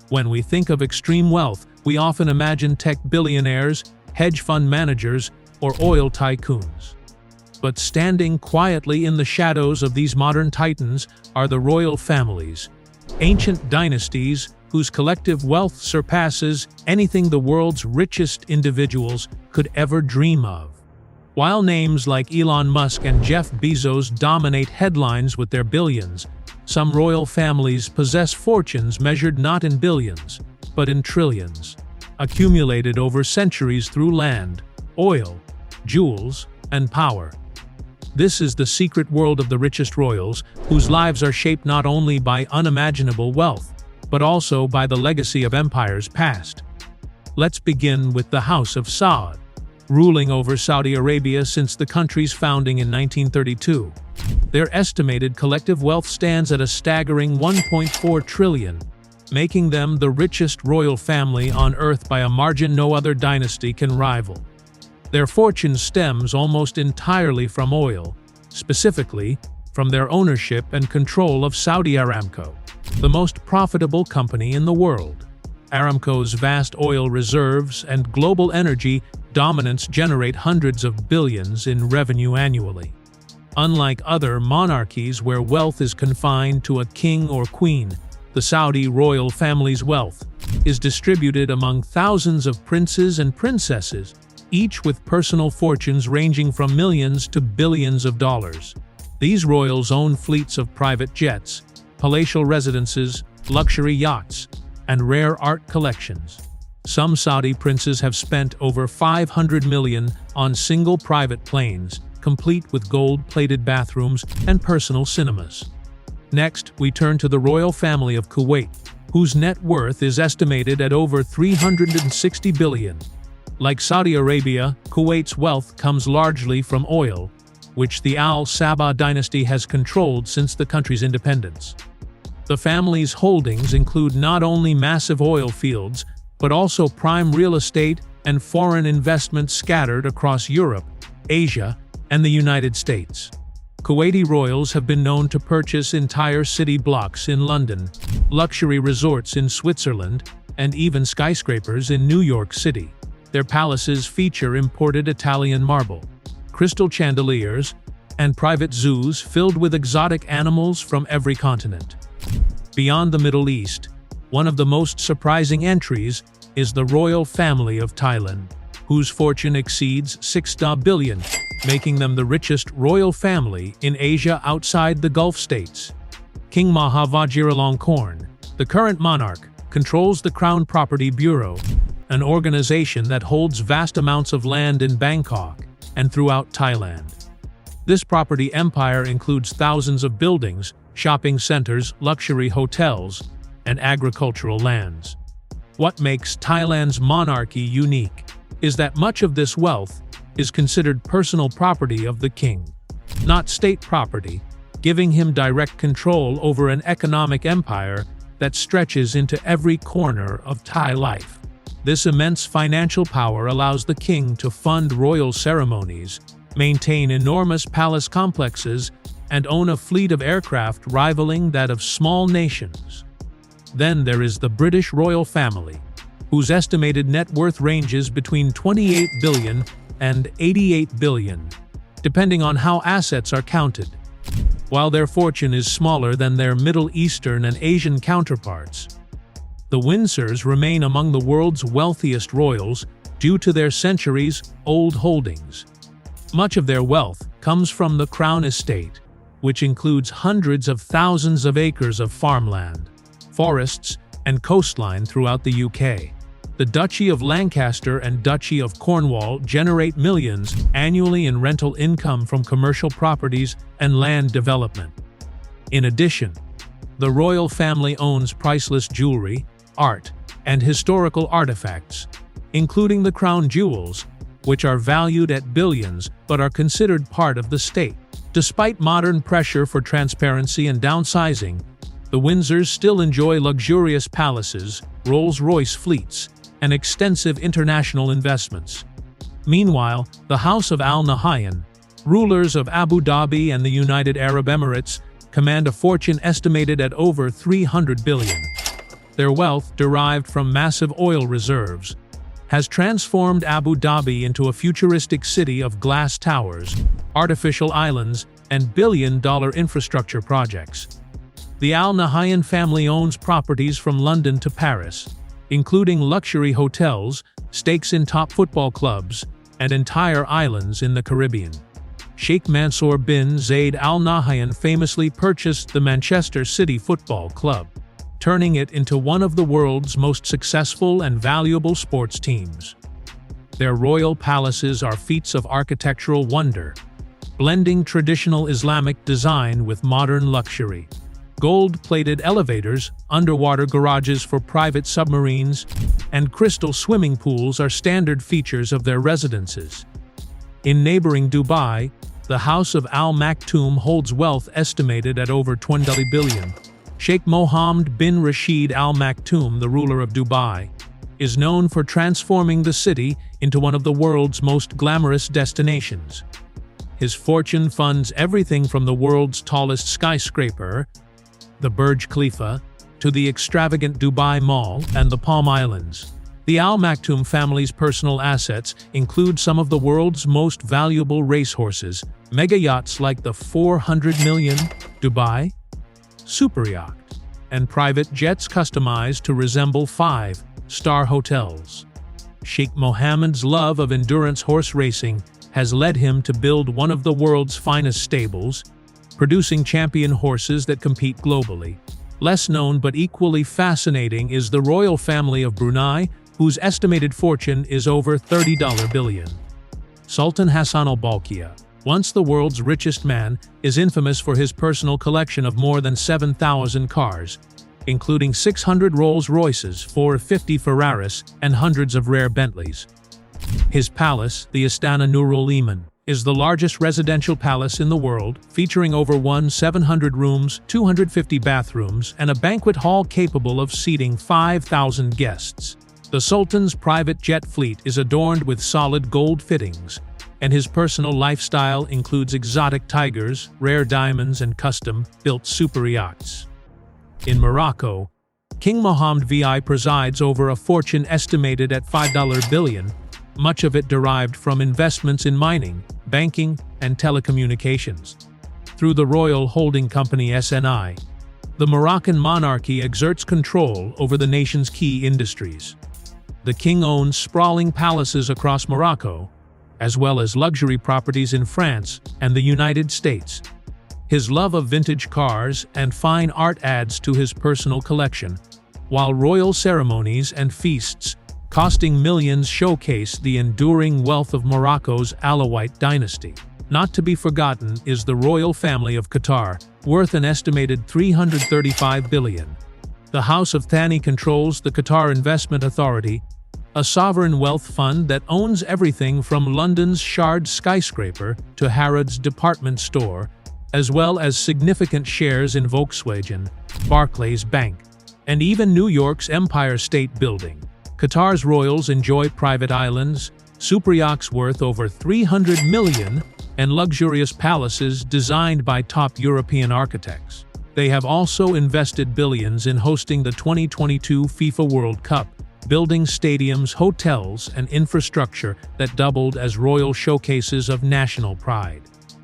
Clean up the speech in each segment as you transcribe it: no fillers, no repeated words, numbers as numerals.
When we think of extreme wealth, we often imagine tech billionaires, hedge fund managers, or oil tycoons. But standing quietly in the shadows of these modern titans are the royal families, ancient dynasties whose collective wealth surpasses anything the world's richest individuals could ever dream of. While names like Elon Musk and Jeff Bezos dominate headlines with their billions, some royal families possess fortunes measured not in billions, but in trillions, accumulated over centuries through land, oil, jewels, and power. This is the secret world of the richest royals, whose lives are shaped not only by unimaginable wealth, but also by the legacy of empires past. Let's begin with the House of Saud, ruling over Saudi Arabia since the country's founding in 1932. Their estimated collective wealth stands at a staggering 1.4 trillion, making them the richest royal family on earth by a margin no other dynasty can rival. Their fortune stems almost entirely from oil, specifically from their ownership and control of Saudi Aramco, the most profitable company in the world. Aramco's vast oil reserves and global energy dominance generate hundreds of billions in revenue annually. Unlike other monarchies where wealth is confined to a king or queen, the Saudi royal family's wealth is distributed among thousands of princes and princesses, each with personal fortunes ranging from millions to billions of dollars. These royals own fleets of private jets, palatial residences, luxury yachts, and rare art collections. Some Saudi princes have spent over $500 million on single private planes, complete with gold-plated bathrooms and personal cinemas. Next, we turn to the royal family of Kuwait, whose net worth is estimated at over $360 billion. Like Saudi Arabia, Kuwait's wealth comes largely from oil, which the Al-Sabah dynasty has controlled since the country's independence. The family's holdings include not only massive oil fields, but also prime real estate and foreign investments scattered across Europe, Asia, and the United States. Kuwaiti royals have been known to purchase entire city blocks in London, luxury resorts in Switzerland, and even skyscrapers in New York City. Their palaces feature imported Italian marble, crystal chandeliers, and private zoos filled with exotic animals from every continent. Beyond the Middle East, one of the most surprising entries is the royal family of Thailand, whose fortune exceeds $6 billion, making them the richest royal family in Asia outside the Gulf states. King Maha Vajiralongkorn, the current monarch, controls the Crown Property Bureau, an organization that holds vast amounts of land in Bangkok and throughout Thailand. This property empire includes thousands of buildings, shopping centers, luxury hotels, and agricultural lands. What makes Thailand's monarchy unique is that much of this wealth is considered personal property of the king, not state property, giving him direct control over an economic empire that stretches into every corner of Thai life. This immense financial power allows the king to fund royal ceremonies, maintain enormous palace complexes, and own a fleet of aircraft rivaling that of small nations. Then there is the British royal family, whose estimated net worth ranges between $28 billion and $88 billion, depending on how assets are counted. While their fortune is smaller than their Middle Eastern and Asian counterparts, the Windsors remain among the world's wealthiest royals due to their centuries-old holdings. Much of their wealth comes from the Crown Estate, which includes hundreds of thousands of acres of farmland, forests, and coastline throughout the UK. The Duchy of Lancaster and Duchy of Cornwall generate millions annually in rental income from commercial properties and land development. In addition, the royal family owns priceless jewelry, art, and historical artifacts, including the crown jewels, which are valued at billions but are considered part of the state. Despite modern pressure for transparency and downsizing, the Windsors still enjoy luxurious palaces, Rolls-Royce fleets, and extensive international investments. Meanwhile, the House of Al-Nahayan, rulers of Abu Dhabi and the United Arab Emirates, command a fortune estimated at over $300 billion. Their wealth, derived from massive oil reserves, has transformed Abu Dhabi into a futuristic city of glass towers, artificial islands, and billion-dollar infrastructure projects. The Al-Nahayan family owns properties from London to Paris, including luxury hotels, stakes in top football clubs, and entire islands in the Caribbean. Sheikh Mansour bin Zayed Al Nahyan famously purchased the Manchester City Football Club, turning it into one of the world's most successful and valuable sports teams. Their royal palaces are feats of architectural wonder, blending traditional Islamic design with modern luxury. Gold-plated elevators, underwater garages for private submarines, and crystal swimming pools are standard features of their residences. In neighboring Dubai, the House of Al-Maktum holds wealth estimated at over 20 billion. Sheikh Mohammed bin Rashid Al Maktoum, the ruler of Dubai, is known for transforming the city into one of the world's most glamorous destinations. His fortune funds everything from the world's tallest skyscraper, the Burj Khalifa, to the extravagant Dubai Mall and the Palm Islands. The Al Maktoum family's personal assets include some of the world's most valuable racehorses, mega yachts like the 400 million Dubai super yacht, and private jets customized to resemble five-star hotels. Sheikh Mohammed's love of endurance horse racing has led him to build one of the world's finest stables, producing champion horses that compete globally. Less known but equally fascinating is the royal family of Brunei, whose estimated fortune is over $30 billion. Sultan Hassan al-Bolkiah, once the world's richest man, is infamous for his personal collection of more than 7,000 cars, including 600 Rolls-Royces, 450 Ferraris, and hundreds of rare Bentleys. His palace, the Istana Nurul Iman, is the largest residential palace in the world, featuring over 700 rooms, 250 bathrooms, and a banquet hall capable of seating 5,000 guests. The Sultan's private jet fleet is adorned with solid gold fittings, and his personal lifestyle includes exotic tigers, rare diamonds, and custom-built super yachts. In Morocco, King Mohammed VI presides over a fortune estimated at $5 billion, much of it derived from investments in mining, banking, and telecommunications. Through the royal holding company SNI, the Moroccan monarchy exerts control over the nation's key industries. The king owns sprawling palaces across Morocco, as well as luxury properties in France and the United States. His love of vintage cars and fine art adds to his personal collection, while royal ceremonies and feasts costing millions showcase the enduring wealth of Morocco's Alawite dynasty. Not to be forgotten is the royal family of Qatar, worth an estimated $335 billion. The House of Thani controls the Qatar Investment Authority, a sovereign wealth fund that owns everything from London's Shard skyscraper to Harrods department store, as well as significant shares in Volkswagen, Barclays Bank, and even New York's Empire State Building. Qatar's royals enjoy private islands, superyachts worth over $300 million, and luxurious palaces designed by top European architects. They have also invested billions in hosting the 2022 FIFA World Cup, building stadiums, hotels, and infrastructure that doubled as royal showcases of national pride.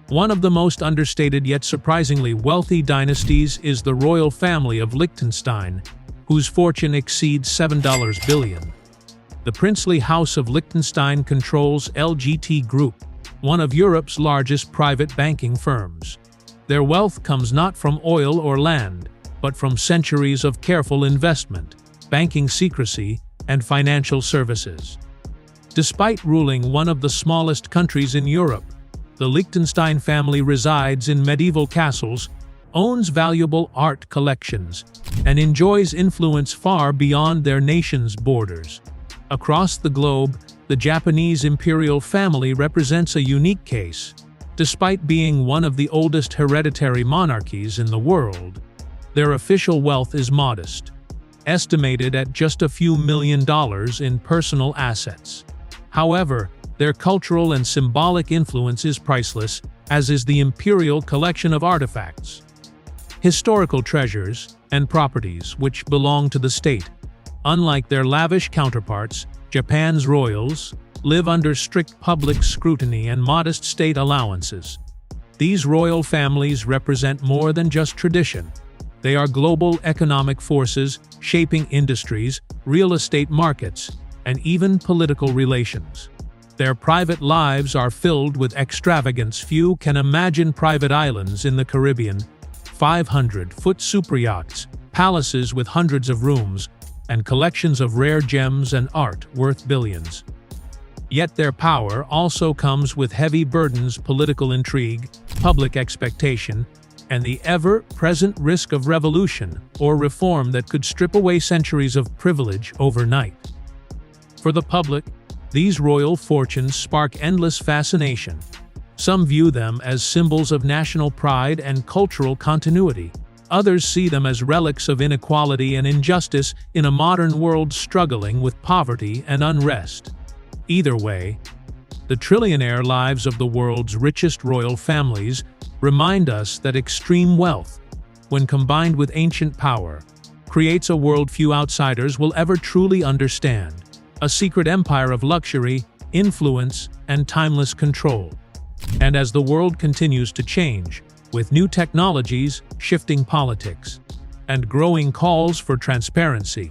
One of the most understated yet surprisingly wealthy dynasties is the royal family of Liechtenstein, whose fortune exceeds $7 billion. The princely House of Liechtenstein controls LGT Group, one of Europe's largest private banking firms. Their wealth comes not from oil or land, but from centuries of careful investment, banking secrecy, and financial services. Despite ruling one of the smallest countries in Europe, the Liechtenstein family resides in medieval castles, owns valuable art collections, and enjoys influence far beyond their nation's borders. Across the globe, the Japanese imperial family represents a unique case. Despite being one of the oldest hereditary monarchies in the world, their official wealth is modest, estimated at just a few $1 million in personal assets. However, their cultural and symbolic influence is priceless, as is the imperial collection of artifacts. Historical treasures, and properties which belong to the state. Unlike their lavish counterparts, Japan's royals live under strict public scrutiny and modest state allowances. These royal families represent more than just tradition. They are global economic forces shaping industries, real estate markets, and even political relations. Their private lives are filled with extravagance. Few can imagine private islands in the Caribbean, 500-foot superyachts, palaces with hundreds of rooms, and collections of rare gems and art worth billions. Yet their power also comes with heavy burdens: political intrigue, public expectation, and the ever-present risk of revolution or reform that could strip away centuries of privilege overnight. For the public, these royal fortunes spark endless fascination. Some view them as symbols of national pride and cultural continuity. Others see them as relics of inequality and injustice in a modern world struggling with poverty and unrest. Either way, the trillionaire lives of the world's richest royal families remind us that extreme wealth, when combined with ancient power, creates a world few outsiders will ever truly understand. A secret empire of luxury, influence, and timeless control. And as the world continues to change, with new technologies, shifting politics, and growing calls for transparency,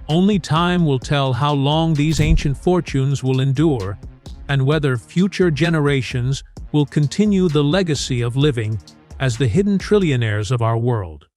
only time will tell how long these ancient fortunes will endure and whether future generations will continue the legacy of living as the hidden trillionaires of our world.